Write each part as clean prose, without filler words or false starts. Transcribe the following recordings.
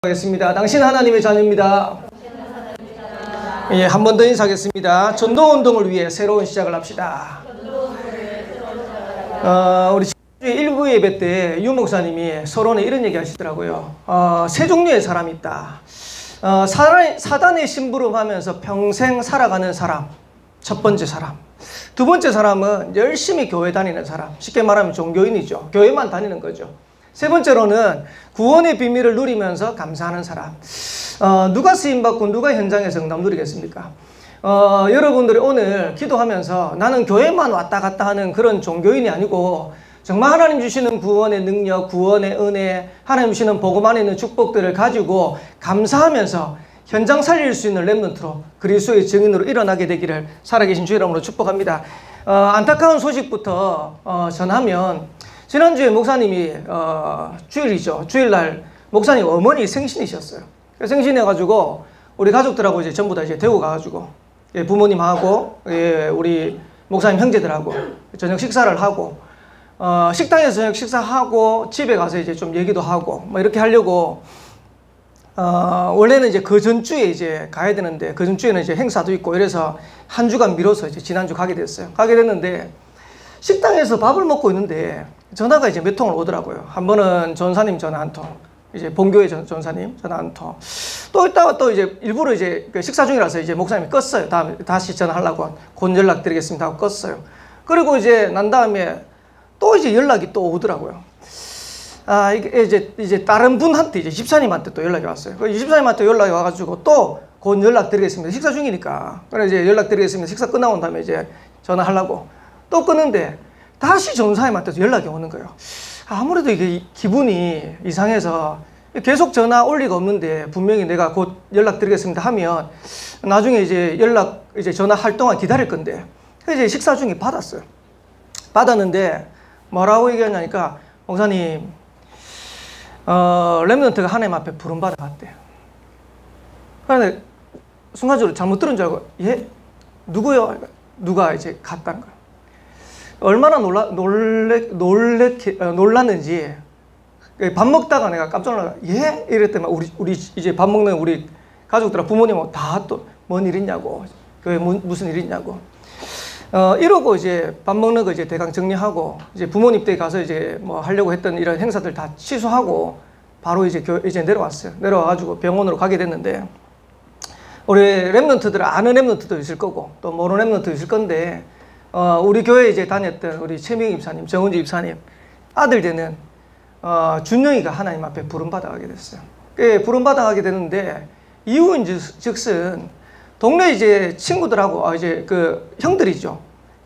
하겠습니다. 당신 하나님의 자녀입니다. 예, 한 번 더 인사하겠습니다. 전도운동을 위해 새로운 시작을 합시다. 우리 지난주에 일부 예배 때 유 목사님이 서론에 이런 얘기 하시더라고요. 세 종류의 사람이 있다. 사단의 심부름하면서 평생 살아가는 사람, 첫 번째 사람. 두 번째 사람은 열심히 교회 다니는 사람, 쉽게 말하면 종교인이죠. 교회만 다니는 거죠. 세 번째로는 구원의 비밀을 누리면서 감사하는 사람. 누가 쓰임받고 누가 현장에서 응답 누리겠습니까? 여러분들이 오늘 기도하면서 나는 교회만 왔다 갔다 하는 그런 종교인이 아니고 정말 하나님 주시는 구원의 능력, 구원의 은혜, 하나님 주시는 복음 안에 있는 축복들을 가지고 감사하면서 현장 살릴 수 있는 렘넌트로 그리스도의 증인으로 일어나게 되기를 살아계신 주 이름으로 축복합니다. 안타까운 소식부터 전하면 지난주에 목사님이 주일이죠. 주일날 목사님 어머니 생신이셨어요. 생신해가지고 우리 가족들하고 이제 전부 다 이제 대구 가가지고 부모님하고 우리 목사님 형제들하고 저녁 식사를 하고 식당에서 저녁 식사하고 집에 가서 이제 좀 얘기도 하고 뭐 이렇게 하려고 원래는 이제 그 전주에 이제 가야 되는데 그 전주에는 이제 행사도 있고 이래서 한 주간 미뤄서 이제 지난주 가게 됐어요. 가게 됐는데 식당에서 밥을 먹고 있는데 전화가 이제 몇 통을 오더라고요. 한 번은 전사님 전화 한 통, 이제 본교회 전사님 전화 한 통. 또 있다가 또 이제 일부러 이제 식사 중이라서 이제 목사님이 껐어요. 다시 전화하려고 곧 연락드리겠습니다 하고 껐어요. 그리고 이제 난 다음에 또 이제 연락이 또 오더라고요. 이게 이제 다른 분한테 이제 집사님한테 또 연락이 왔어요. 그 집사님한테 연락이 와가지고 또 곧 연락드리겠습니다. 식사 중이니까. 그래 이제 연락드리겠습니다. 식사 끝나고 난 다음에 이제 전화하려고 또 끊는데 다시 전사님한테서 연락이 오는 거예요. 아무래도 이게 기분이 이상해서 계속 전화 올 리가 없는데 분명히 내가 곧 연락드리겠습니다 하면 나중에 이제 이제 전화할 동안 기다릴 건데 이제 식사 중에 받았어요. 받았는데 뭐라고 얘기하냐니까 목사님 렘넌트가 하나님 앞에 부름받아 갔대요. 그런데 순간적으로 잘못 들은 줄 알고 예? 누구요? 누가 이제 갔다는 거예요. 얼마나 놀랐는지 밥 먹다가 내가 깜짝 놀라 예? 이랬더니 우리 이제 밥 먹는 우리 가족들하고 부모님하고 다 또 뭔 일 있냐고 교회 무슨 일 있냐고 이러고 이제 밥 먹는 거 이제 대강 정리하고 이제 부모님 댁에 가서 이제 뭐 하려고 했던 이런 행사들 다 취소하고 바로 이제 내려왔어요. 내려와가지고 병원으로 가게 됐는데 우리 렘넌트들 아는 렘넌트도 있을 거고 또 모르는 렘넌트도 있을 건데 우리 교회에 이제 다녔던 우리 최명 입사님, 정은지 입사님 아들 되는 준영이가 하나님 앞에 부름받아 가게 됐어요. 부름받아 가게 되는데 이유인즉슨 동네 이제 친구들하고 이제 그 형들이죠.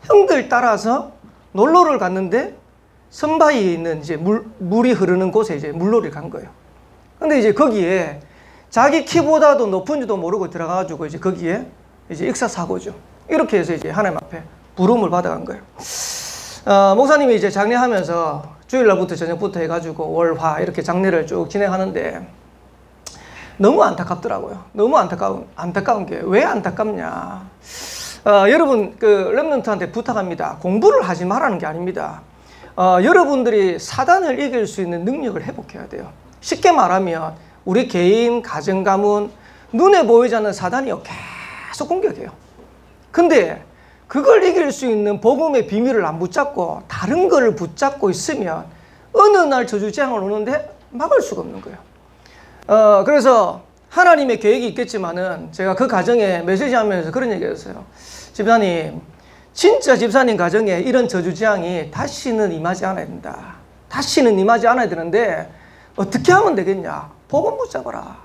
형들 따라서 놀러를 갔는데 선바위에 있는 이제 물이 흐르는 곳에 이제 물놀이를 간 거예요. 근데 이제 거기에 자기 키보다도 높은지도 모르고 들어가가지고 이제 거기에 이제 익사사고죠. 이렇게 해서 이제 하나님 앞에 부름을 받아간 거예요. 목사님이 이제 장례하면서 주일날부터 저녁부터 해가지고 월화 이렇게 장례를 쭉 진행하는데 너무 안타깝더라고요. 너무 안타까운 게 왜 안타깝냐. 여러분 그 렘넌트한테 부탁합니다. 공부를 하지 말라는 게 아닙니다. 여러분들이 사단을 이길 수 있는 능력을 회복해야 돼요. 쉽게 말하면 우리 개인, 가정, 가문 눈에 보이지 않는 사단이요 계속 공격해요. 근데 그걸 이길 수 있는 복음의 비밀을 안 붙잡고 다른 거를 붙잡고 있으면 어느 날 저주재앙을 오는데 막을 수가 없는 거예요. 그래서 하나님의 계획이 있겠지만은 제가 그 가정에 메시지 하면서 그런 얘기 했어요. 집사님, 진짜 집사님 가정에 이런 저주재앙이 다시는 임하지 않아야 된다. 다시는 임하지 않아야 되는데 어떻게 하면 되겠냐. 복음 붙잡아라.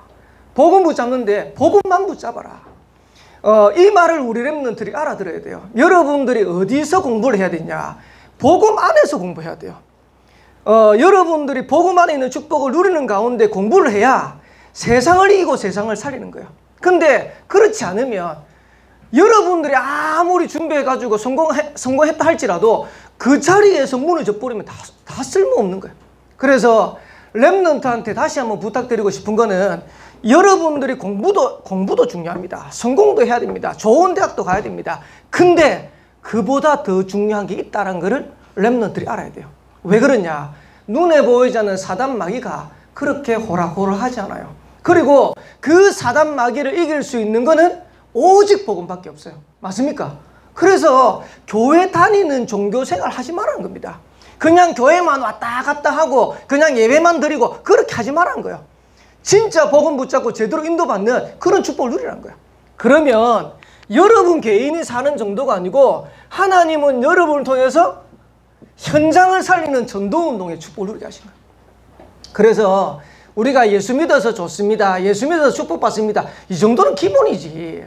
복음 붙잡는데 복음만 붙잡아라. 이 말을 우리 렘넌트들이 알아들어야 돼요. 여러분들이 어디서 공부를 해야 되냐? 복음 안에서 공부해야 돼요. 여러분들이 복음 안에 있는 축복을 누리는 가운데 공부를 해야 세상을 이기고 세상을 살리는 거예요. 근데 그렇지 않으면 여러분들이 아무리 준비해가지고 성공했다 할지라도 그 자리에서 무너져 버리면 다 쓸모없는 거예요. 그래서 렘넌트한테 다시 한번 부탁드리고 싶은 거는 여러분들이 공부도 중요합니다. 성공도 해야 됩니다. 좋은 대학도 가야 됩니다. 근데 그보다 더 중요한 게 있다는 것을 렘넌트들이 알아야 돼요. 왜 그러냐? 눈에 보이지 않는 사단 마귀가 그렇게 호락호락하지 않아요. 그리고 그 사단 마귀를 이길 수 있는 거는 오직 복음밖에 없어요. 맞습니까? 그래서 교회 다니는 종교 생활 하지 말라는 겁니다. 그냥 교회만 왔다 갔다 하고 그냥 예배만 드리고 그렇게 하지 말라는 거예요. 진짜 복음 붙잡고 제대로 인도받는 그런 축복을 누리라는 거예요. 그러면 여러분 개인이 사는 정도가 아니고 하나님은 여러분을 통해서 현장을 살리는 전도운동의 축복을 누리게 하신 거예요. 그래서 우리가 예수 믿어서 좋습니다. 예수 믿어서 축복받습니다. 이 정도는 기본이지.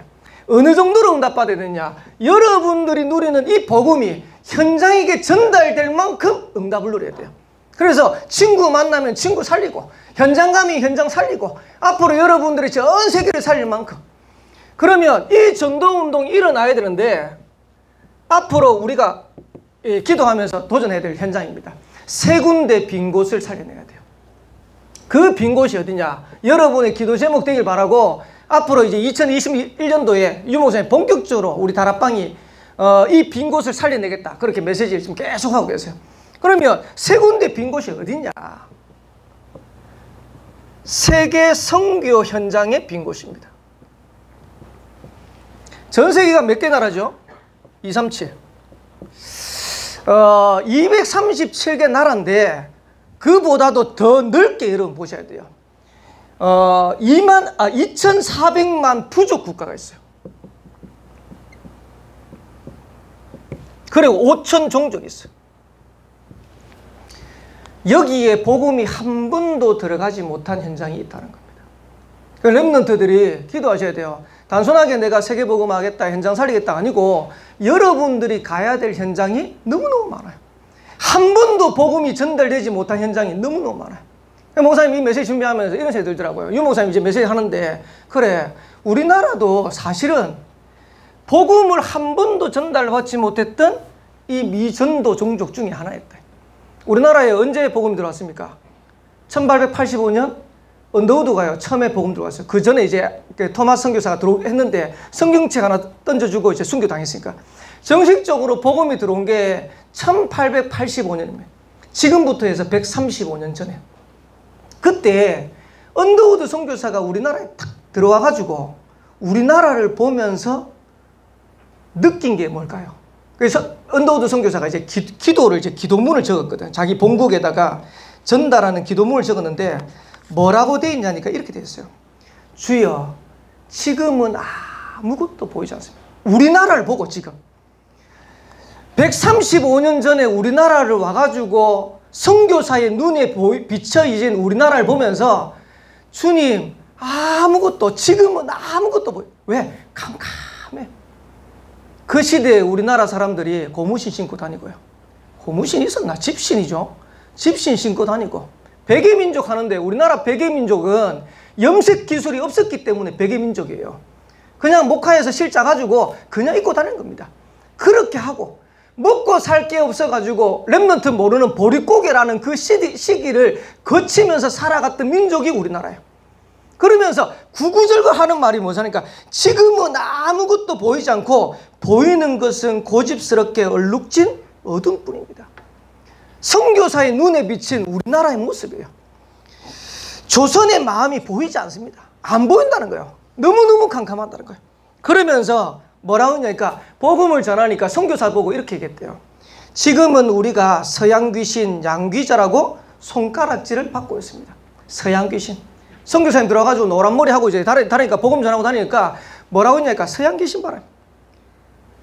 어느 정도로 응답받아야 되느냐. 여러분들이 누리는 이 복음이 현장에게 전달될 만큼 응답을 누려야 돼요. 그래서 친구 만나면 친구 살리고 현장 가면 현장 살리고 앞으로 여러분들이 전 세계를 살릴 만큼. 그러면 이 전도운동이 일어나야 되는데 앞으로 우리가 기도하면서 도전해야 될 현장입니다. 3군데 빈 곳을 살려내야 돼요. 그 빈 곳이 어디냐? 여러분의 기도 제목 되길 바라고 앞으로 이제 2021년도에 유 목사님 본격적으로 우리 다락방이 이 빈 곳을 살려내겠다. 그렇게 메시지를 지금 계속 하고 계세요. 그러면 3군데 빈 곳이 어디냐? 세계 선교 현장의 빈 곳입니다. 전 세계가 몇 개 나라죠? 237. 237개 나라인데 그보다도 더 넓게 여러분 보셔야 돼요. 2,400만 부족 국가가 있어요. 그리고 5천 종족이 있어요. 여기에 복음이 한 번도 들어가지 못한 현장이 있다는 겁니다. 그 렘넌트들이 기도하셔야 돼요. 단순하게 내가 세계복음 하겠다, 현장 살리겠다 아니고 여러분들이 가야 될 현장이 너무너무 많아요. 한 번도 복음이 전달되지 못한 현장이 너무너무 많아요. 목사님 이 메시지 준비하면서 이런 생각이 들더라고요. 유 목사님 이제 메시지 하는데 그래 우리나라도 사실은 복음을 한 번도 전달받지 못했던 이 미전도 종족 중에 하나였다. 우리나라에 언제 복음이 들어왔습니까? 1885년 언더우드가요 처음에 복음 들어왔어요. 그 전에 이제 토마스 선교사가 했는데 성경책 하나 던져주고 이제 순교 당했으니까 정식적으로 복음이 들어온 게 1885년입니다. 지금부터 해서 135년 전에. 그때 언더우드 선교사가 우리나라에 탁 들어와가지고 우리나라를 보면서 느낀 게 뭘까요? 그래서 언더우드 선교사가 이제 기도를 이제 기도문을 적었거든. 자기 본국에다가 전달하는 기도문을 적었는데 뭐라고 돼 있냐니까 이렇게 돼 있어요. 주여, 지금은 아무것도 보이지 않습니다. 우리나라를 보고 지금 135년 전에 우리나라를 와가지고 선교사의 눈에 비쳐 이제 우리나라를 보면서 주님 아무것도 지금은 아무것도 보여. 왜? 캄캄해. 그 시대에 우리나라 사람들이 고무신 신고 다니고요. 고무신 있었나? 집신이죠. 집신 신고 다니고 베개민족 하는데 우리나라 베개민족은 염색 기술이 없었기 때문에 베개민족이에요. 그냥 목화에서 실 짜가지고 그냥 입고 다니는 겁니다. 그렇게 하고 먹고 살 게 없어가지고 렘넌트 모르는 보릿고개라는 그 시기를 거치면서 살아갔던 민족이 우리나라예요. 그러면서 구구절거 하는 말이 뭐냐니까 지금은 아무것도 보이지 않고 보이는 것은 고집스럽게 얼룩진 어둠뿐입니다. 선교사의 눈에 비친 우리나라의 모습이에요. 조선의 마음이 보이지 않습니다. 안 보인다는 거예요. 너무너무 캄캄하다는 거예요. 그러면서 뭐라고 하냐니까 복음을 전하니까 선교사 보고 이렇게 얘기했대요. 지금은 우리가 서양 귀신 양귀자라고 손가락질을 받고 있습니다. 서양 귀신. 선교사님 들어가지고 노란 머리 하고 이제 다니까 복음 전하고 다니니까 뭐라고 했냐니까 서양 귀신 봐라.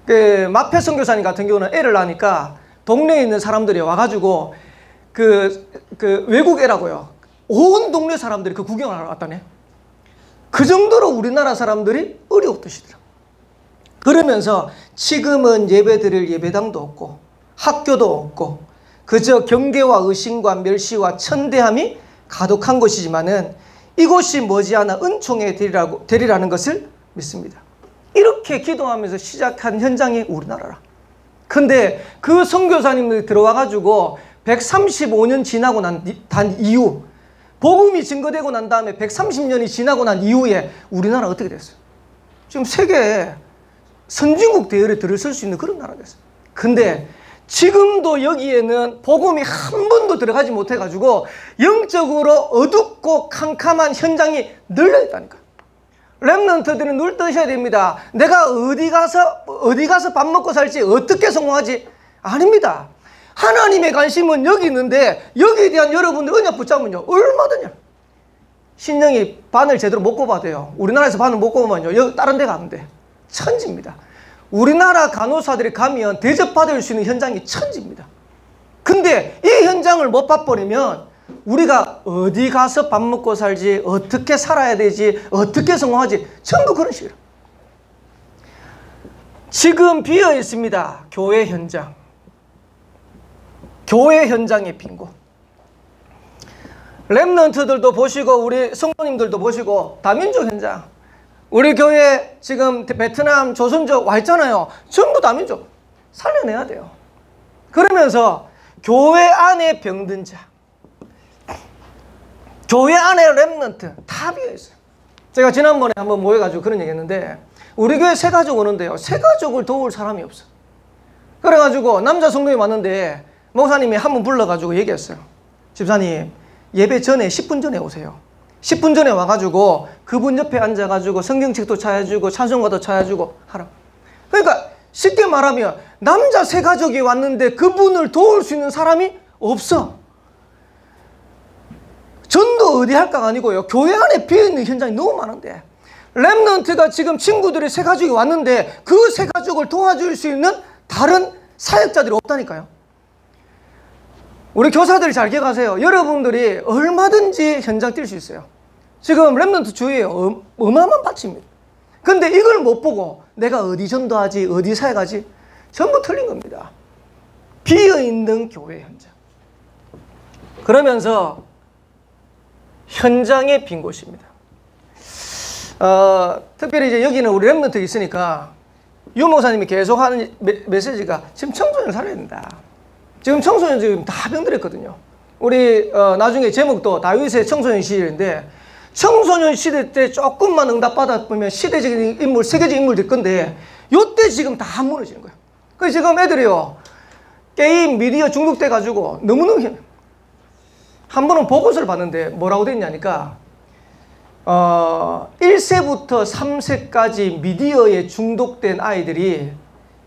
그 마페 선교사님 같은 경우는 애를 낳으니까 동네에 있는 사람들이 와가지고 그 외국 애라고요. 온 동네 사람들이 그 구경을 하러 왔다네. 그 정도로 우리나라 사람들이 어려웠듯이더라고요. 그러면서 지금은 예배 드릴 예배당도 없고 학교도 없고 그저 경계와 의심과 멸시와 천대함이 가득한 곳이지만은 이곳이 머지않아 은총의 되리라는 것을 믿습니다. 이렇게 기도하면서 시작한 현장이 우리나라라. 근데 그 선교사님들이 들어와가지고 135년 지나고 난 이후 복음이 증거되고 난 다음에 130년이 지나고 난 이후에 우리나라 어떻게 됐어요? 지금 세계 선진국 대열에 들어설 수 있는 그런 나라가 됐어요. 근데 지금도 여기에는 복음이 한 번도 들어가지 못해가지고 영적으로 어둡고 캄캄한 현장이 널려 있다니까. 렘넌트들은 눈을 뜨셔야 됩니다. 내가 어디 가서 밥 먹고 살지, 어떻게 성공하지? 아닙니다. 하나님의 관심은 여기 있는데 여기에 대한 여러분들 언약 붙잡으면요 얼마든지. 신령이 바늘 제대로 못 꼽아도요, 우리나라에서 바늘 못 꼽으면요 여기 다른 데 가면 돼. 천지입니다. 우리나라 간호사들이 가면 대접받을 수 있는 현장이 천지입니다. 근데 이 현장을 못 봐버리면 우리가 어디 가서 밥 먹고 살지, 어떻게 살아야 되지, 어떻게 성공하지, 전부 그런 식이에요. 지금 비어 있습니다. 교회 현장. 교회 현장의 빈 곳. 렘넌트들도 보시고 우리 성도님들도 보시고 다민족 현장. 우리 교회 지금 베트남, 조선족 와 있잖아요. 전부 다민족. 살려내야 돼요. 그러면서 교회 안에 병든 자, 교회 안에 렘넌트 다 비어있어요. 제가 지난번에 한번 모여가지고 그런 얘기 했는데 우리 교회 새 가족 오는데요, 새 가족을 도울 사람이 없어. 그래가지고 남자 성도님 왔는데 목사님이 한 분 불러가지고 얘기했어요. 집사님, 예배 전에 10분 전에 오세요. 10분 전에 와가지고 그분 옆에 앉아가지고 성경책도 찾아주고 찬송가도 찾아주고 하라. 그러니까 쉽게 말하면 남자 새 가족이 왔는데 그분을 도울 수 있는 사람이 없어. 전도 어디 할까가 아니고요, 교회 안에 비어있는 현장이 너무 많은데 렘넌트가 지금 친구들이 새 가족이 왔는데 그 새 가족을 도와줄 수 있는 다른 사역자들이 없다니까요. 우리 교사들 잘 기억하세요. 여러분들이 얼마든지 현장 뛸 수 있어요. 지금 렘넌트 주위에 어마어마한 밭입니다. 근데 이걸 못 보고 내가 어디 전도하지, 어디 사역하지, 전부 틀린 겁니다. 비어있는 교회 현장. 그러면서 현장의 빈 곳입니다. 특별히 이제 여기는 우리 렘넌트 있으니까 유 목사님이 계속 하는 메시지가 지금 청소년 살아야 된다. 지금 청소년 지금 다 병들었거든요. 우리 나중에 제목도 다윗의 청소년 시절인데 청소년 시대 때 조금만 응답받았으면 시대적인 인물, 세계적인 인물 될 건데 요때 지금 다 무너지는 거예요. 그래서 지금 애들이요 게임, 미디어 중독돼가지고 너무너무 힘들어요. 한 번은 보고서를 봤는데 뭐라고 됐냐니까 1세부터 3세까지 미디어에 중독된 아이들이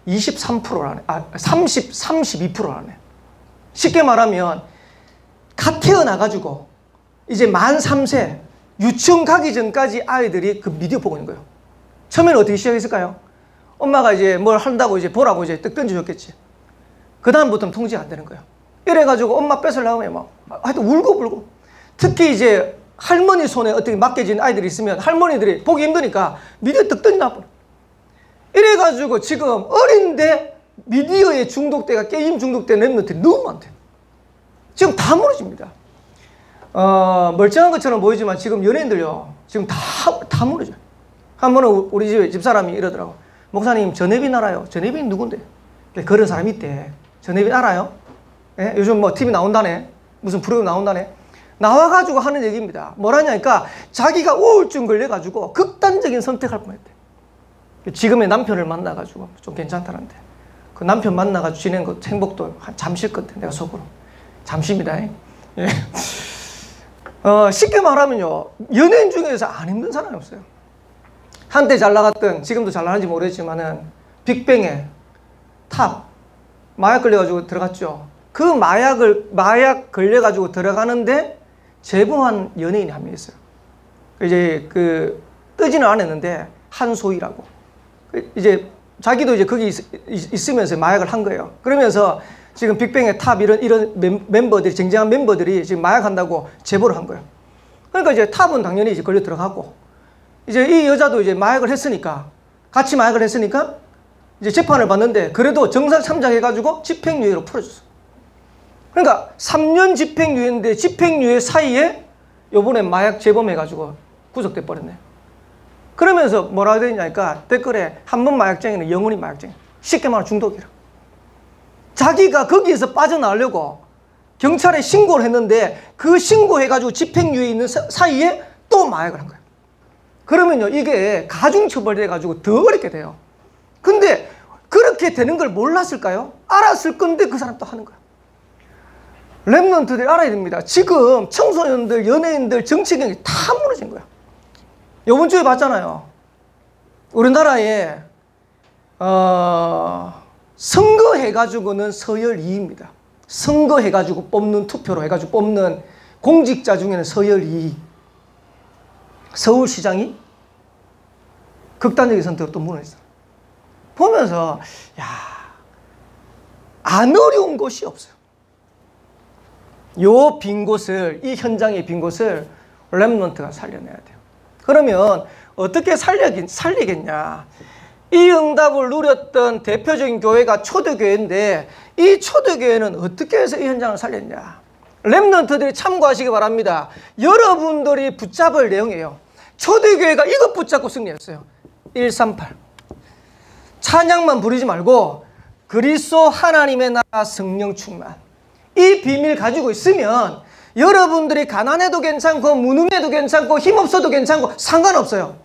23%라네. 32%라네. 쉽게 말하면 갓 태어나가지고 이제 만 3세 유치원 가기 전까지 아이들이 그 미디어 보고 있는 거예요. 처음에는 어떻게 시작했을까요? 엄마가 이제 뭘 한다고 이제 보라고 이제 떡 던져줬겠지. 그 다음부터는 통제가 안 되는 거예요. 이래가지고 엄마 뺏으려고 하면 막 하여튼 울고 특히 이제 할머니 손에 어떻게 맡겨진 아이들이 있으면 할머니들이 보기 힘드니까 미디어 떡 던져놔버려. 이래가지고 지금 어린데 미디어에 중독돼가 게임 중독된 렘넌트들이 너무 많대요. 지금 다 무너집니다. 멀쩡한 것처럼 보이지만 지금 연예인들요 지금 다 무너져요. 한 번은 우리 집에 집사람이 이러더라고. 목사님 전혜빈 알아요? 전혜빈 누군데? 그런 사람이 있대. 전혜빈 알아요? 예? 요즘 뭐 TV 나온다네. 무슨 프로그램 나온다네. 나와가지고 하는 얘기입니다. 뭐라냐니까 자기가 우울증 걸려가지고 극단적인 선택할 뻔했대. 지금의 남편을 만나가지고 좀 괜찮다는데 그 남편 만나가지고 지낸 것 행복도 잠시일 것 같아. 내가 속으로 잠시입니다. 예. 쉽게 말하면요 연예인 중에서 안 힘든 사람이 없어요. 한때 잘 나갔던, 지금도 잘 나가는지 모르겠지만은 빅뱅의 탑 마약 걸려가지고 들어갔죠. 그 마약 걸려가지고 들어가는데 제보한 연예인이 한 명 있어요. 이제 그 뜨지는 않았는데 한소희라고. 이제 자기도 이제 거기 있으면서 마약을 한 거예요. 그러면서 지금 빅뱅의 탑 이런 멤버들이, 쟁쟁한 멤버들이 지금 마약한다고 제보를 한 거예요. 그러니까 이제 탑은 당연히 이제 걸려 들어가고, 이제 이 여자도 이제 마약을 했으니까, 같이 마약을 했으니까 이제 재판을 받는데 그래도 정상 참작해가지고 집행유예로 풀어줬어. 그러니까 3년 집행유예인데 집행유예 사이에 요번에 마약 재범해가지고 구속돼 버렸네. 그러면서 뭐라고 되냐니까 댓글에 한 번 마약쟁이는 영원히 마약쟁이. 쉽게 말하면 중독이라. 자기가 거기에서 빠져나오려고 경찰에 신고를 했는데 그 신고해가지고 집행유예 있는 사이에 또 마약을 한 거예요. 그러면요 이게 가중처벌돼가지고 더 어렵게 돼요. 근데 그렇게 되는 걸 몰랐을까요? 알았을 건데 그 사람 또 하는 거야. 랩런트들이 알아야 됩니다. 지금 청소년들, 연예인들, 정치경이 다 무너진 거야. 이번 주에 봤잖아요. 우리나라에 선거해가지고는 서열 2위입니다. 선거해가지고 뽑는, 투표로 해가지고 뽑는 공직자 중에는 서열 2위. 서울시장이 극단적인 선택으로 또 무너졌어요. 보면서 안 어려운 곳이 없어요. 요 빈 곳을, 이 현장의 빈 곳을 랩런트가 살려내야 돼요. 그러면 어떻게 살리겠냐. 이 응답을 누렸던 대표적인 교회가 초대교회인데 이 초대교회는 어떻게 해서 이 현장을 살렸냐. 랩런트들이 참고하시기 바랍니다. 여러분들이 붙잡을 내용이에요. 초대교회가 이것 붙잡고 승리했어요. 138. 찬양만 부르지 말고 그리스도 하나님의 나라 성령 충만. 이 비밀 가지고 있으면 여러분들이 가난해도 괜찮고 무능해도 괜찮고 힘없어도 괜찮고 상관없어요.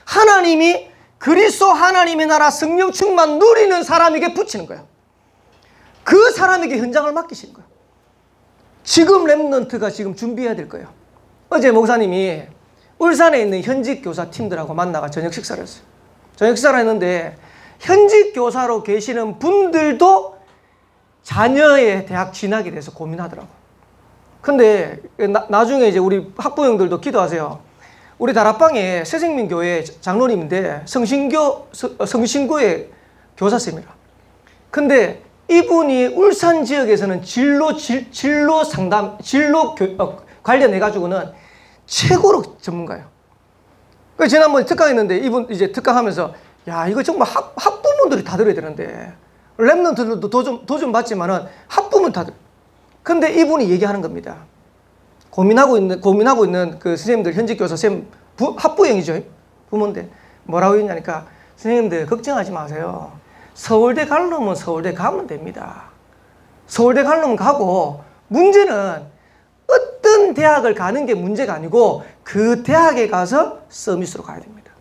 하나님이 그리스도 하나님의 나라 성령 충만 누리는 사람에게 붙이는 거예요. 그 사람에게 현장을 맡기시는 거예요. 지금 랩런트가 지금 준비해야 될 거예요. 어제 목사님이 울산에 있는 현직 교사 팀들하고 만나가 저녁 식사를 했어요. 저녁 식사를 했는데 현직 교사로 계시는 분들도 자녀의 대학 진학에 대해서 고민하더라고요. 근데 나중에 이제 우리 학부형들도 기도하세요. 우리 다락방에 새생민교회 장로님인데 성신고의 교사쌤이라. 근데 이분이 울산 지역에서는 진로 관련해가지고는 최고로 전문가예요. 그래서 지난번에 특강했는데 이분 이제 특강하면서 야, 이거 정말 학부모들이 다 들어야 되는데 랩런트들도 도전 받지만은 학부모는 다 들어요. 근데 이분이 얘기하는 겁니다. 고민하고 있는 그 선생님들, 현직 교사 선생님, 학부형이죠. 부모인데 뭐라고 했냐니까 선생님들 걱정하지 마세요. 서울대 가려면 서울대 가면 됩니다. 서울대 가려면 가고 문제는 어떤 대학을 가는 게 문제가 아니고 그 대학에 가서 서밋으로 가야 됩니다.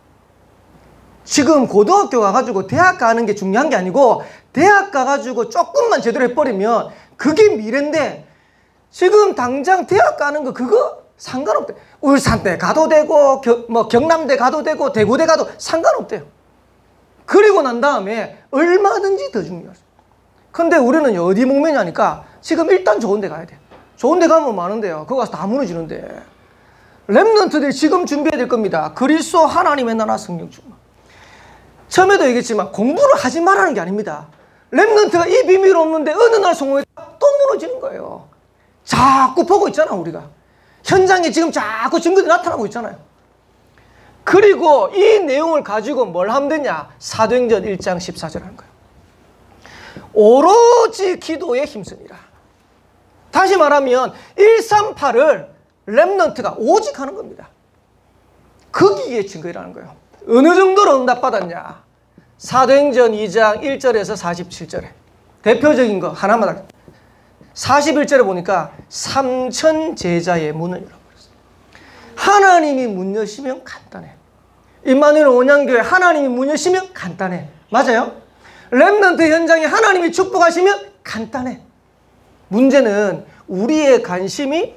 지금 고등학교 가가지고 대학 가는 게 중요한 게 아니고 대학 가가지고 조금만 제대로 해버리면 그게 미래인데 지금 당장 대학 가는 거 그거 상관없대. 울산대 가도 되고 경남대 가도 되고 대구대 가도 상관없대요. 그리고 난 다음에 얼마든지 더 중요해요. 근데 우리는 어디 목매냐니까 지금 일단 좋은 데 가야 돼. 좋은 데 가면 많은데요. 그거 가서 다 무너지는데. 랩런트들이 지금 준비해야 될 겁니다. 그리스도 하나님의 나라 성령 충만. 처음에도 얘기했지만 공부를 하지 말라는 게 아닙니다. 랩런트가 이 비밀이 없는데 어느 날 성공에 또 무너지는 거예요. 자꾸 보고 있잖아 우리가. 현장에 지금 자꾸 증거들이 나타나고 있잖아요. 그리고 이 내용을 가지고 뭘 하면 되냐. 사도행전 1장 14절 하는 거예요. 오로지 기도에 힘쓰니라. 다시 말하면 138을 랩런트가 오직 하는 겁니다. 거기에 증거라는 거예요. 어느 정도로 응답받았냐. 사도행전 2장 1절에서 47절에 대표적인 거 하나만 41절에 보니까 3천 제자의 문을 열어버렸어요. 하나님이 문 여시면 간단해. 임마누엘 온양교회 하나님이 문 여시면 간단해. 맞아요? 랩런트 현장에 하나님이 축복하시면 간단해. 문제는 우리의 관심이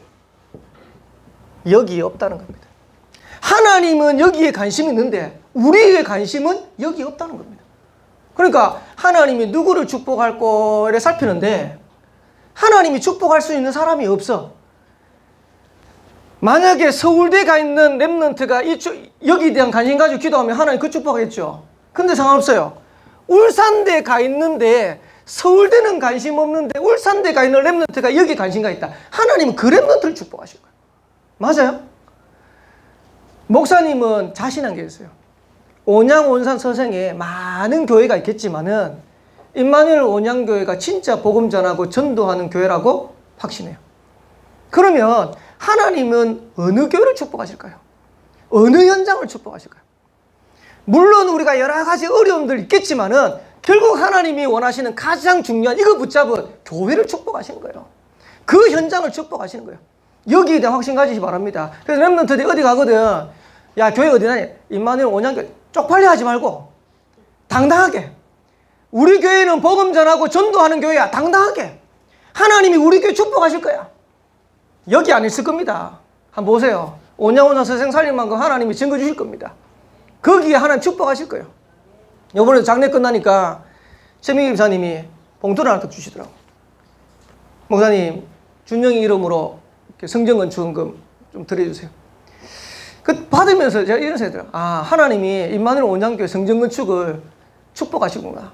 여기에 없다는 겁니다. 하나님은 여기에 관심이 있는데 우리의 관심은 여기에 없다는 겁니다. 그러니까 하나님이 누구를 축복할 거를 살피는데 하나님이 축복할 수 있는 사람이 없어. 만약에 서울대 가 있는 랩런트가 여기에 대한 관심 가지고 기도하면 하나님 그 축복하겠죠. 근데 상관없어요. 울산대 가 있는데 서울대는 관심 없는데 울산대 가 있는 랩런트가 여기 관심가 있다. 하나님은 그 랩런트를 축복하실 거예요. 맞아요? 목사님은 자신한 게 있어요. 온양 온산 서생에 많은 교회가 있겠지만은 임마누엘 온양교회가 진짜 복음 전하고 전도하는 교회라고 확신해요. 그러면 하나님은 어느 교회를 축복하실까요? 어느 현장을 축복하실까요? 물론 우리가 여러 가지 어려움들 있겠지만은 결국 하나님이 원하시는 가장 중요한 이거 붙잡은 교회를 축복하시는 거예요. 그 현장을 축복하시는 거예요. 여기에 대한 확신 가지시 바랍니다. 그래서 랩런트들이 어디 가거든. 야, 교회 어디 나냐? 임마누엘 온양교회 쪽팔려 하지 말고 당당하게 우리 교회는 복음 전하고 전도하는 교회야. 당당하게. 하나님이 우리 교회 축복하실 거야. 여기 안 있을 겁니다. 한번 보세요. 오냐오냐 서생 살림만큼 하나님이 증거 주실 겁니다. 거기에 하나님 축복하실 거예요. 이번에 장례 끝나니까 최민기 집사님이 봉투를 하나 더 주시더라고. 목사님, 준영이 이름으로 성전 건축원금 좀 드려주세요. 그 받으면서 제가 이런 생각이 들어요. 아, 하나님이 임마누엘 온양교회 성전 건축을 축복하시구나.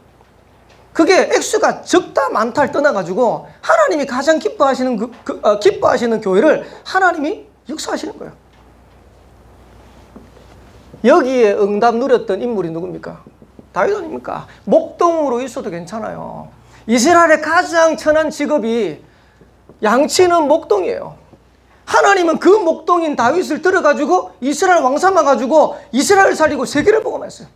그게 액수가 적다 많다를 떠나가지고 하나님이 가장 기뻐하시는 기뻐하시는 교회를 하나님이 역사하시는 거예요. 여기에 응답 누렸던 인물이 누굽니까? 다윗 아닙니까? 목동으로 있어도 괜찮아요. 이스라엘의 가장 천한 직업이 양치는 목동이에요. 하나님은 그 목동인 다윗을 들어가지고 이스라엘 왕 삼아가지고 이스라엘 살리고 세계를 복음했어요.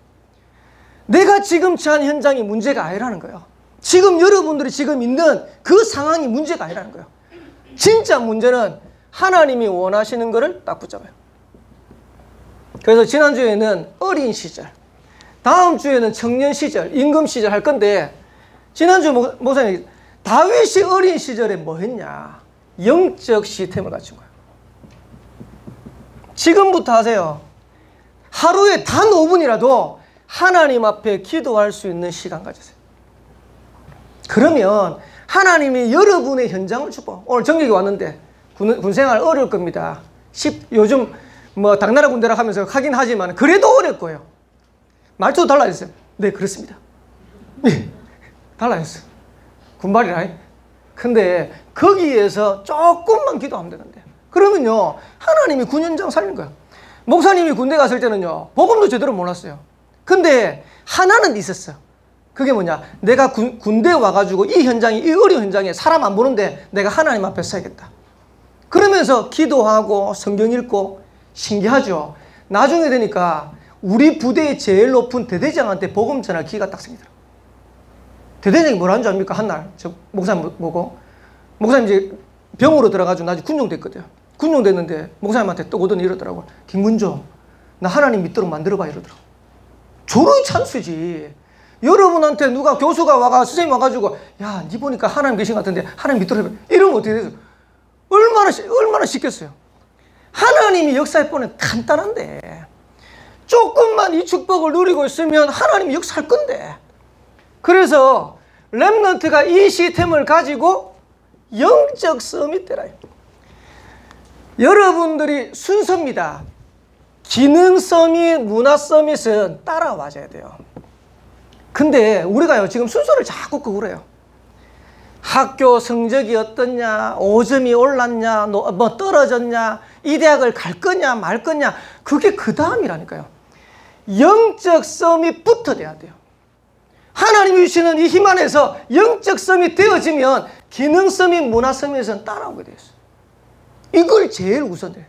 내가 지금 처한 현장이 문제가 아니라는 거예요. 지금 여러분들이 지금 있는 그 상황이 문제가 아니라는 거예요. 진짜 문제는 하나님이 원하시는 것을 딱 붙잡아요. 그래서 지난주에는 어린 시절, 다음 주에는 청년 시절, 임금 시절 할 건데, 지난주 목사님, 다윗이 어린 시절에 뭐 했냐? 영적 시스템을 갖춘 거예요. 지금부터 하세요. 하루에 단 5분이라도 하나님 앞에 기도할 수 있는 시간 가지세요. 그러면 하나님이 여러분의 현장을 축복. 오늘 전격이 왔는데 군생활 어려울 겁니다. 요즘 뭐 당나라 군대라 하면서 하긴 하지만 그래도 어려울 거예요. 말투도 달라졌어요. 네, 그렇습니다. 네, 달라졌어요. 군발이라. 근데 거기에서 조금만 기도하면 되는데, 그러면요 하나님이 군 현장 살린 거야. 목사님이 군대 갔을 때는요 복음도 제대로 몰랐어요. 근데 하나는 있었어. 그게 뭐냐? 내가 군대에 와가지고 이 현장이, 이 어려운 현장에 사람 안 보는데 내가 하나님 앞에 서야겠다. 그러면서 기도하고 성경 읽고. 신기하죠? 나중에 되니까 우리 부대의 제일 높은 대대장한테 복음 전할 기회가 딱 생기더라고요. 대대장이 뭐라는 줄 압니까? 한날 저 목사님 보고, 목사님 이제 병으로 들어가지고 나중에 군용됐거든요. 군용됐는데 목사님한테 또 오더니 이러더라고요. 김문조, 나 하나님 믿도록 만들어봐 이러더라고요. 저런 찬스지. 여러분한테 누가 교수가 와가 선생님 와가지고 야, 니 보니까 하나님 계신 것 같은데 하나님 믿도록 해봐. 이러면 어떻게 되죠? 얼마나 쉽겠어요. 하나님이 역사해 보는 간단한데, 조금만 이 축복을 누리고 있으면 하나님이 역사할 건데. 그래서 렘넌트가 이 시스템을 가지고 영적 서밋 때라요. 여러분들이 순서입니다. 기능 서밋, 문화 서밋은 따라와줘야 돼요. 근데 우리가요 지금 순서를 자꾸 그래요. 학교 성적이 어떻냐, 5점이 올랐냐, 뭐 떨어졌냐, 이 대학을 갈 거냐 말 거냐, 그게 그 다음이라니까요. 영적 서밋부터 돼야 돼요. 하나님이 주시는 이 힘 안에서 영적 서밋 되어지면 기능 서밋, 문화 서밋은 따라오게 되어 있어요. 이걸 제일 우선해요.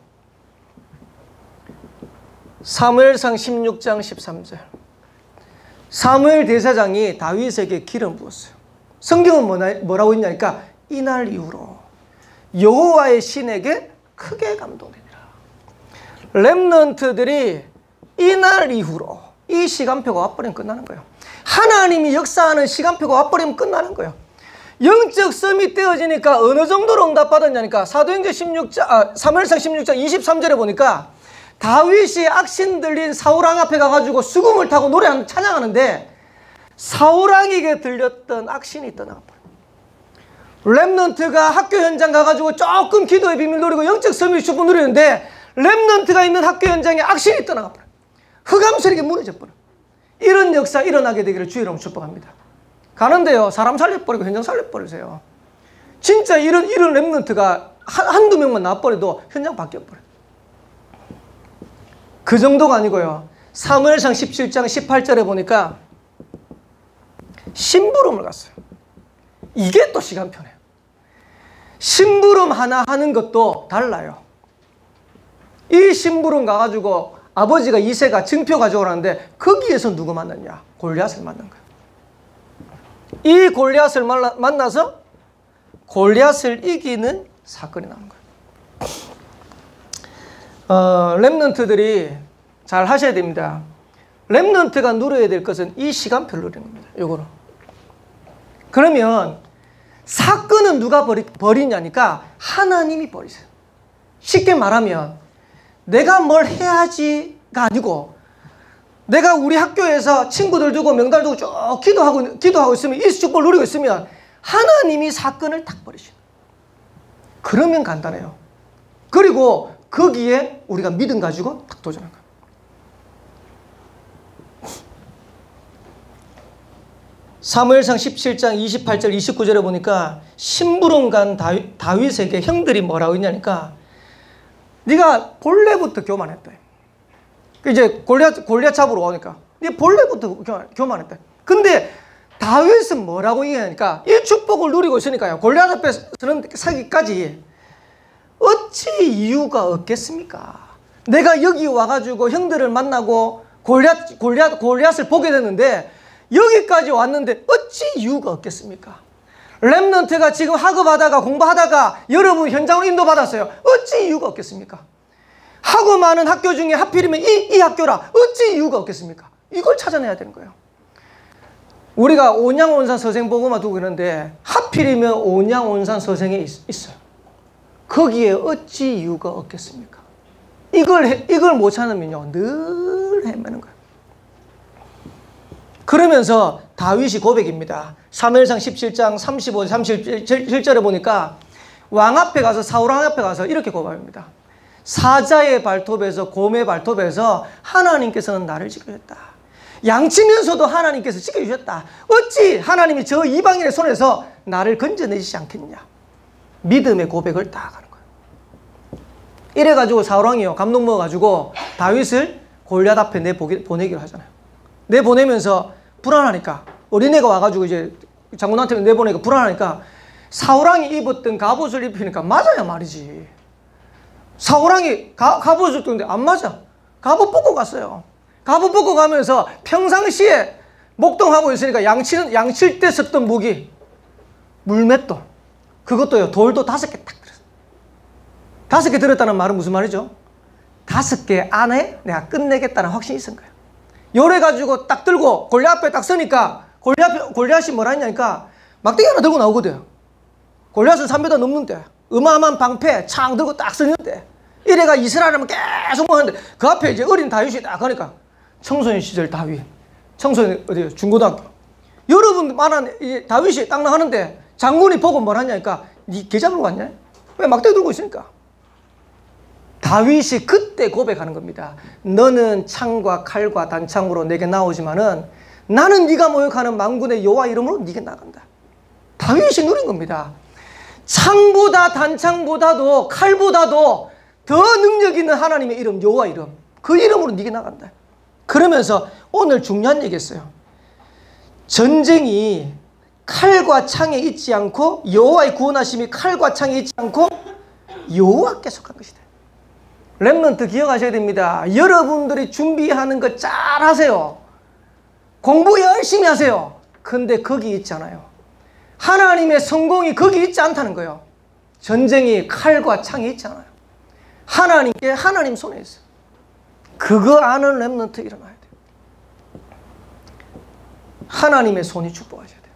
사무엘상 16장 13절. 사무엘 대사장이 다윗에게 기름 부었어요. 성경은 뭐라고 했냐니까 이날 이후로 여호와의 신에게 크게 감동되니라. 렘넌트들이 이날 이후로 이 시간표가 와버리면 끝나는 거예요. 하나님이 역사하는 시간표가 와버리면 끝나는 거예요. 영적 서밋 되어지니까 어느 정도로 응답받았냐니까 사도행전 3무엘상 16장 23절에 보니까 다윗이 악신 들린 사울왕 앞에 가가지고 수금을 타고 찬양하는데 사울왕에게 들렸던 악신이 떠나버려요. 렘넌트가 학교 현장 가가지고 조금 기도의 비밀 누리고 영적 서밋 축복 누리는데 렘넌트가 있는 학교 현장에 악신이 떠나버려요. 흑암스럽게 무너져버려요. 이런 역사 일어나게 되기를 주의 이름으로 축복합니다. 가는데요 사람 살려버리고 현장 살려버리세요. 진짜 이런 렘넌트가 한두 명만 나와버려도 현장 바뀌어버려요. 그 정도가 아니고요. 사무엘상 17장 18절에 보니까 심부름을 갔어요. 이게 또 시간표네요. 심부름 하나 하는 것도 달라요. 이 심부름 가가지고 아버지가 이새가 증표 가져오라는데 거기에서 누구 만났냐? 골리앗을 만난 거예요. 이 골리앗을 만나서 골리앗을 이기는 사건이 나는 거예요. 렘넌트들이 잘 하셔야 됩니다. 렘넌트가 누려야 될 것은 이 시간표를 누리는 겁니다. 요거는 그러면 사건은 누가 버리냐니까 하나님이 버리세요. 쉽게 말하면 내가 뭘 해야지가 아니고 내가 우리 학교에서 친구들 두고 명달 두고 쭉 기도하고 있으면 이 축복을 누리고 있으면 하나님이 사건을 딱 버리시는. 그러면 간단해요. 그리고 거기에 우리가 믿음 가지고 딱 도전한 거예요. 사무엘상 17장 28절 29절에 보니까 심부름간 다윗에게 형들이 뭐라고 했냐니까 네가 본래부터 교만했다. 이제 골리앗 잡으러 오니까 네 본래부터 교만했다. 근데 다윗은 뭐라고 얘기하니까 이 축복을 누리고 있으니까요. 골리앗 앞에 서는 사기까지 어찌 이유가 없겠습니까? 내가 여기 와가지고 형들을 만나고 골리앗을 보게 됐는데 여기까지 왔는데 어찌 이유가 없겠습니까? 렘넌트가 지금 학업하다가 공부하다가 여러분 현장으로 인도받았어요. 어찌 이유가 없겠습니까? 하고 많은 학교 중에 하필이면 이 학교라 어찌 이유가 없겠습니까? 이걸 찾아내야 되는 거예요. 우리가 온양온산 서생 보고만 두고 있는데 하필이면 온양온산 서생에 있어요. 거기에 어찌 이유가 없겠습니까? 이걸 못 찾으면요 늘 헤매는 거예요. 그러면서 다윗이 고백입니다. 사무엘상 17장 35, 37절에 보니까 왕 앞에 가서 사울 왕 앞에 가서 이렇게 고백합니다. 사자의 발톱에서 곰의 발톱에서 하나님께서는 나를 지켜주셨다. 양치면서도 하나님께서 지켜주셨다. 어찌 하나님이 저 이방인의 손에서 나를 건져내시지 않겠냐. 믿음의 고백을 딱 하는 거예요. 이래가지고 사울 왕이요 감동 먹어가지고 다윗을 골리앗 앞에 내보내기로 하잖아요. 내보내면서 불안하니까 어린애가 와가지고 이제 장군한테 내보내니까 불안하니까 사울왕이 입었던 갑옷을 입히니까 맞아야 말이지. 사울왕이 갑옷을 입었는데 안 맞아. 갑옷 벗고 갔어요. 갑옷 벗고 가면서 평상시에 목동하고 있으니까 양칠 때 썼던 무기 물맷돌 그것도요 돌도 5개 딱 들었어요. 5개 들었다는 말은 무슨 말이죠? 5개 안에 내가 끝내겠다는 확신이 있은 거예요. 요래 가지고 딱 들고 골리앗 앞에 딱 서니까 골리앗이 뭐라 했냐니까 막대기 하나 들고 나오거든. 골리앗은 3m 넘는데 어마어마한 방패 창 들고 딱 서는데 이래가 이스라엘은 계속 하는데 그 앞에 이제 어린 다윗이 딱 가니까 청소년 시절 다윗 청소년 어디 중고등학교 여러분 말한 이 다윗이 딱 나가는데 장군이 보고 뭐라 하냐니까 니 개 잡으러 왔냐? 왜 막대기 들고 있으니까 다윗이 그때 고백하는 겁니다. 너는 창과 칼과 단창으로 내게 나오지만은 나는 네가 모욕하는 만군의 여호와 이름으로 네게 나간다. 다윗이 누린 겁니다. 창보다 단창보다도 칼보다도 더 능력 있는 하나님의 이름 여호와 이름 그 이름으로 네게 나간다. 그러면서 오늘 중요한 얘기했어요. 전쟁이 칼과 창에 있지 않고 여호와의 구원하심이 칼과 창에 있지 않고 여호와께 속한 것이다. 렘넌트 기억하셔야 됩니다. 여러분들이 준비하는 거 잘 하세요. 공부 열심히 하세요. 근데 거기 있잖아요. 하나님의 성공이 거기 있지 않다는 거예요. 전쟁이 칼과 창에 있지 않아요. 하나님께 하나님 손에 있어요. 그거 아는 렘넌트 일어나야 돼요. 하나님의 손이 축복하셔야 돼요.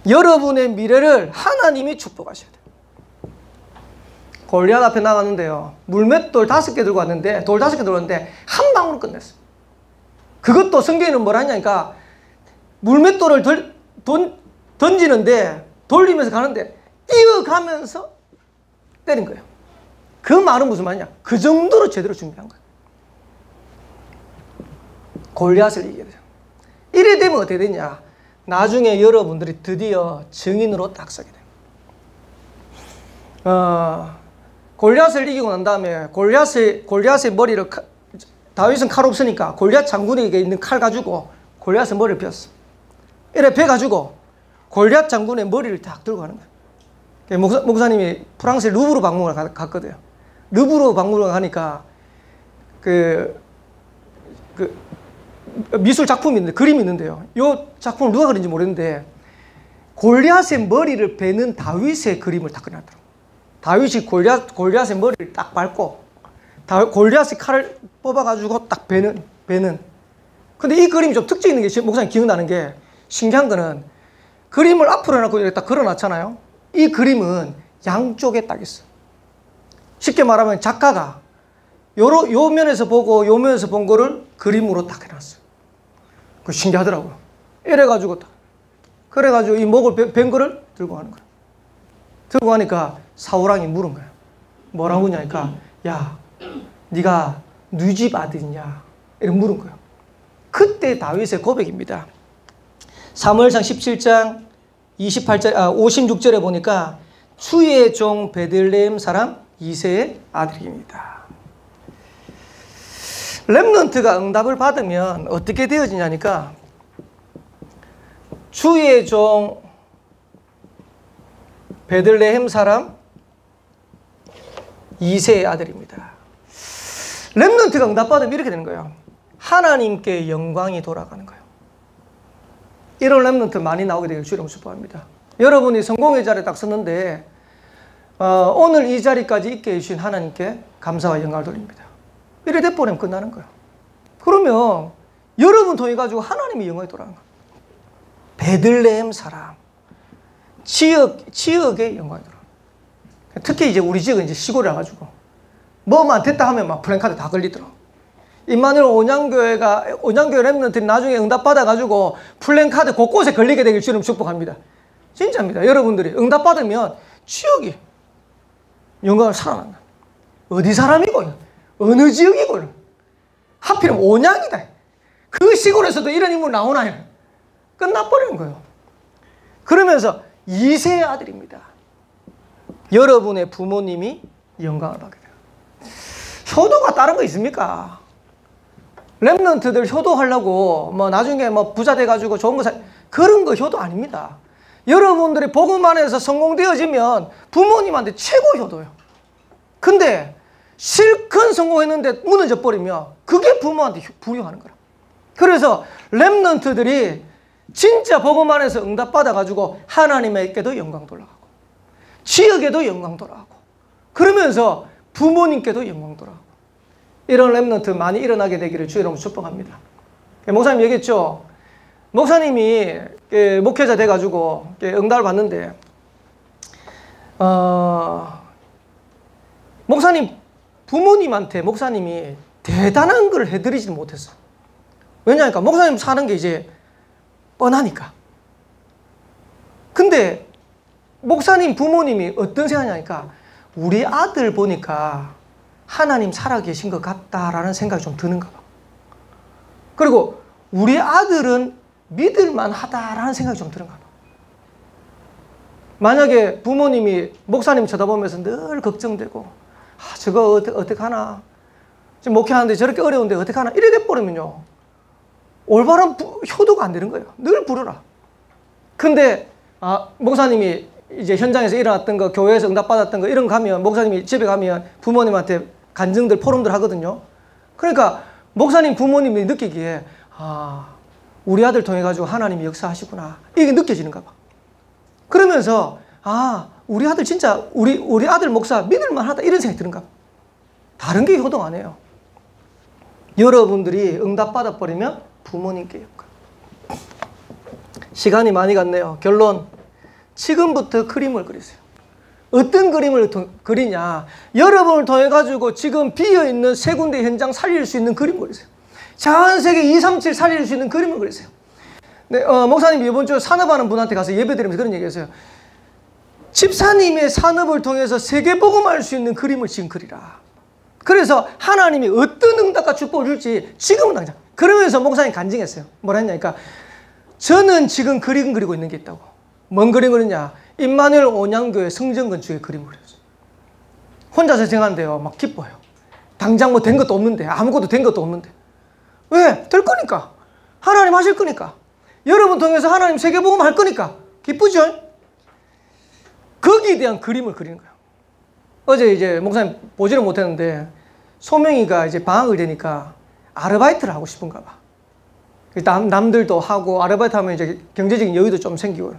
여러분의 미래를 하나님이 축복하셔야 돼요. 골리앗 앞에 나갔는데요. 물맷돌 5개 들고 왔는데 돌 5개 들고 왔는데 한 방으로 끝냈어요. 그것도 성경에는 뭐라 하냐니까 물맷돌을 던지는데 돌리면서 가는데 뛰어가면서 때린 거예요. 그 말은 무슨 말이냐? 그 정도로 제대로 준비한 거예요. 골리앗을 이기게 되죠. 이래 되면 어떻게 되냐? 나중에 여러분들이 드디어 증인으로 딱 서게 돼요. 골리앗을 이기고 난 다음에 골리앗의 머리를 다윗은 칼 없으니까 골리앗 장군에게 있는 칼 가지고 골리앗의 머리를 베었어. 이래 베가지고 골리앗 장군의 머리를 딱 들고 가는 거예요. 목사님이 프랑스 루브르 박물관을 갔거든요. 루브르 박물관 가니까 그 미술 작품이 있는데 그림이 있는데요. 이 작품을 누가 그린지 모르겠는데 골리앗의 머리를 베는 다윗의 그림을 딱 그려놨더라고요. 다윗이 골리앗의 머리를 딱 밟고 골리앗의 칼을 뽑아가지고 딱 베는. 근데 이 그림이 좀 특징 있는 게 목사님 기억나는 게 신기한 거는 그림을 앞으로 해놓고 이렇게 딱 걸어놨잖아요. 이 그림은 양쪽에 딱 있어. 쉽게 말하면 작가가 요 면에서 보고 요 면에서 본 거를 그림으로 딱 해놨어요. 그 신기하더라고요. 이래가지고 딱. 그래가지고 이 목을 벤 거를 들고 가는 거야. 들고 가니까 사우랑이 물은 거야. 뭐라고 하냐니까, 야, 네가 네 집 아들이냐? 이렇게 물은 거예요. 그때 다윗의 고백입니다. 사무엘상 17장 56절에 보니까 주의 종 베들레헴 사람 이새의 아들입니다. 렘넌트가 응답을 받으면 어떻게 되어지냐니까, 주의 종 베들레헴 사람 이새의 아들입니다. 렘넌트가 응답받으면 이렇게 되는 거예요. 하나님께 영광이 돌아가는 거예요. 이런 렘넌트 많이 나오게 되길 주님으로 축복합니다. 여러분이 성공의 자리에 딱 섰는데 오늘 이 자리까지 있게 해주신 하나님께 감사와 영광을 돌립니다. 이래 돼버리면 끝나는 거예요. 그러면 여러분 통해 가지고 하나님의 영광이 돌아가는 거예요. 베들레헴 사람, 지역의 영광이 돌아가는 거예요. 특히 이제 우리 지역은 이제 시골이라 가지고 뭐만 됐다 하면 막 플랜카드 다 걸리더라고. 임마누엘 온양교회 렘넌트들이 나중에 응답받아가지고 플랜카드 곳곳에 걸리게 되길 주님 축복합니다. 진짜입니다. 여러분들이 응답받으면 지역이 영광을 살아난다. 어디 사람이고 어느 지역이고 하필이면 온양이다. 그 시골에서도 이런 인물 나오나요? 끝나버리는 거예요. 그러면서 이새의 아들입니다. 여러분의 부모님이 영광을 받게 돼요. 효도가 다른 거 있습니까? 렘넌트들 효도하려고 뭐 나중에 뭐 부자 돼가지고 좋은 거 그런 거 효도 아닙니다. 여러분들이 복음 안에서 성공되어지면 부모님한테 최고 효도예요. 근데 실컷 성공했는데 무너져 버리면 그게 부모한테 불효하는 거라. 그래서 렘넌트들이 진짜 복음 안에서 응답받아가지고 하나님에게도 영광 돌아가고 지역에도 영광 돌아가고 그러면서 부모님께도 영광 돌아가고 이런 렘넌트 많이 일어나게 되기를 주의 이름으로 축복합니다. 목사님 얘기했죠. 목사님이 목회자 돼가지고 응답을 받는데 목사님 부모님한테 목사님이 대단한 걸 해드리지는 못했어. 왜냐니까 목사님 사는 게 이제 뻔하니까. 근데 목사님 부모님이 어떤 생각이냐니까 우리 아들 보니까 하나님 살아계신 것 같다라는 생각이 좀 드는가 봐. 그리고 우리 아들은 믿을만 하다라는 생각이 좀 드는가 봐. 만약에 부모님이 목사님 쳐다보면서 늘 걱정되고 저거 어떡하나 지금 목회하는데 저렇게 어려운데 어떡하나 이래 돼버리면요 올바른 효도가 안 되는 거예요. 늘 부르라. 근데 목사님이 이제 현장에서 일어났던 거 교회에서 응답받았던 거 이런 거 가면 목사님이 집에 가면 부모님한테 간증들 포럼들 하거든요. 그러니까 목사님 부모님이 느끼기에 우리 아들 통해 가지고 하나님이 역사하시구나 이게 느껴지는가 봐. 그러면서 우리 아들 진짜 우리 아들 목사 믿을만하다 이런 생각이 드는가 봐. 다른 게 효동 안 해요. 여러분들이 응답받아 버리면 부모님께 역할. 시간이 많이 갔네요. 결론 지금부터 그림을 그리세요. 어떤 그림을 그리냐. 여러분을 통해 가지고 지금 비어있는 세 군데 현장 살릴 수 있는 그림을 그리세요. 전 세계 237 살릴 수 있는 그림을 그리세요. 네, 목사님이 이번 주에 산업하는 분한테 가서 예배드리면서 그런 얘기했어요. 집사님의 산업을 통해서 세계복음할 수 있는 그림을 지금 그리라. 그래서 하나님이 어떤 응답과 축복을 줄지 지금은 당장. 그러면서 목사님 간증했어요. 뭐라 했냐니까 저는 지금 그림 그리고 있는 게 있다고. 뭔 그림 그리냐. 임마누엘 온양교회 성전 건축의 그림을 그렸어요. 혼자서 생각하는데요. 막 기뻐요. 당장 뭐 된 것도 없는데 아무것도 된 것도 없는데. 왜? 될 거니까. 하나님 하실 거니까. 여러분 통해서 하나님 세계복음 할 거니까. 기쁘죠? 거기에 대한 그림을 그리는 거예요. 어제 이제 목사님 보지는 못했는데 소명이가 이제 방학을 되니까 아르바이트를 하고 싶은가 봐. 남들도 하고 아르바이트 하면 이제 경제적인 여유도 좀 생기고.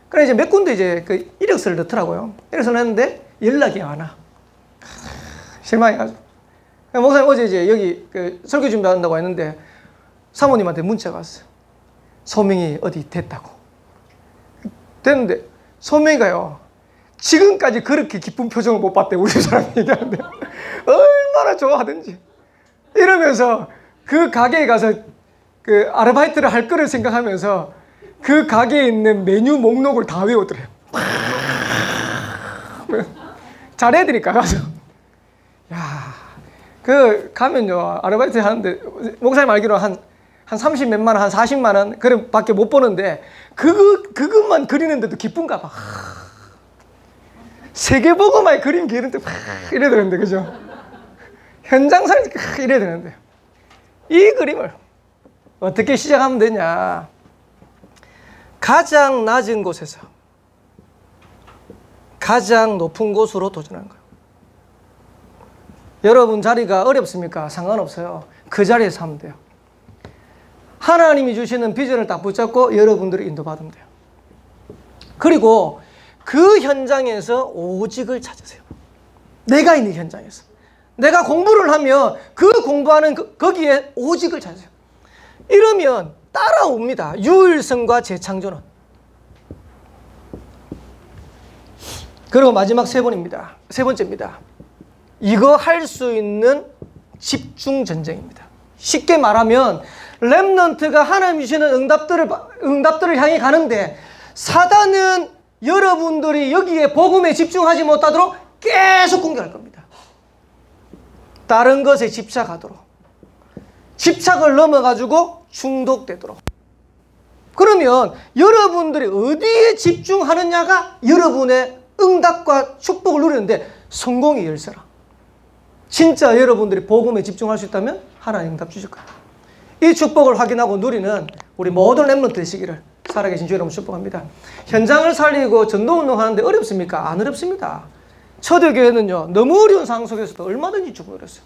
그래 이제 몇 군데 이제 그 이력서를 넣더라고요. 이력서를 냈는데 연락이 안 와. 실망해가지고. 목사님 어제 이제 여기 그 설교 준비한다고 했는데 사모님한테 문자가 왔어요. 소명이 어디 됐다고. 됐는데 소명이가요, 지금까지 그렇게 기쁜 표정을 못 봤대. 우리 사람이 얘기하는데 얼마나 좋아하든지 이러면서 그 가게에 가서 그 아르바이트를 할 거를 생각하면서 그 가게에 있는 메뉴 목록을 다 외우더래요. 잘해야 되니까 가서. 야, 그 가면요, 아르바이트 하는데 목사님 알기로 한 30 몇만 원, 한 40만 원 그래 밖에 못 버는데 그것만 그리는데도 기쁜가 봐. 세계보고마의 그림 기르는데 이래야 되는데, 그죠? 현장사에 이래야 되는데, 이 그림을 어떻게 시작하면 되냐? 가장 낮은 곳에서 가장 높은 곳으로 도전하는 거예요. 여러분 자리가 어렵습니까? 상관없어요. 그 자리에서 하면 돼요. 하나님이 주시는 비전을 딱 붙잡고 여러분들이 인도받으면 돼요. 그리고 그 현장에서 오직을 찾으세요. 내가 있는 현장에서. 내가 공부를 하면 그 공부하는 거기에 오직을 찾으세요. 이러면 따라옵니다. 유일성과 재창조는. 그리고 마지막 세 번째입니다. 이거 할 수 있는 집중 전쟁입니다. 쉽게 말하면 렘넌트가 하나님 주시는 응답들을 향해 가는데, 사단은 여러분들이 여기에 복음에 집중하지 못하도록 계속 공격할 겁니다. 다른 것에 집착하도록, 집착을 넘어가지고 중독되도록. 그러면 여러분들이 어디에 집중하느냐가 여러분의 응답과 축복을 누리는데 성공의 열쇠라. 진짜 여러분들이 복음에 집중할 수 있다면 하나님 응답 주실 거예요. 이 축복을 확인하고 누리는 우리 모든 렘넌트 되시기를 살아계신 주 여러분 축복합니다. 현장을 살리고 전도운동 하는데 어렵습니까? 안 어렵습니다. 초대교회는요, 너무 어려운 상황 속에서도 얼마든지 축복을 했어요.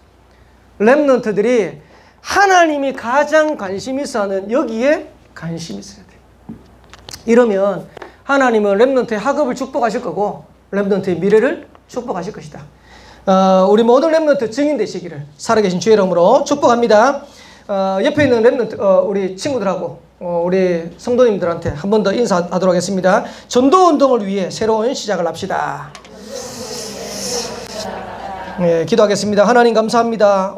렘넌트들이 하나님이 가장 관심 있어 하는 여기에 관심이 있어야 돼요. 이러면 하나님은 렘넌트의 학업을 축복하실 거고 렘넌트의 미래를 축복하실 것이다. 우리 모든 렘넌트 증인 되시기를 살아계신 주의 이름으로 축복합니다. 옆에 있는 렘넌트 우리 친구들하고 우리 성도님들한테 한 번 더 인사하도록 하겠습니다. 전도운동을 위해 새로운 시작을 합시다. 네, 기도하겠습니다. 하나님 감사합니다.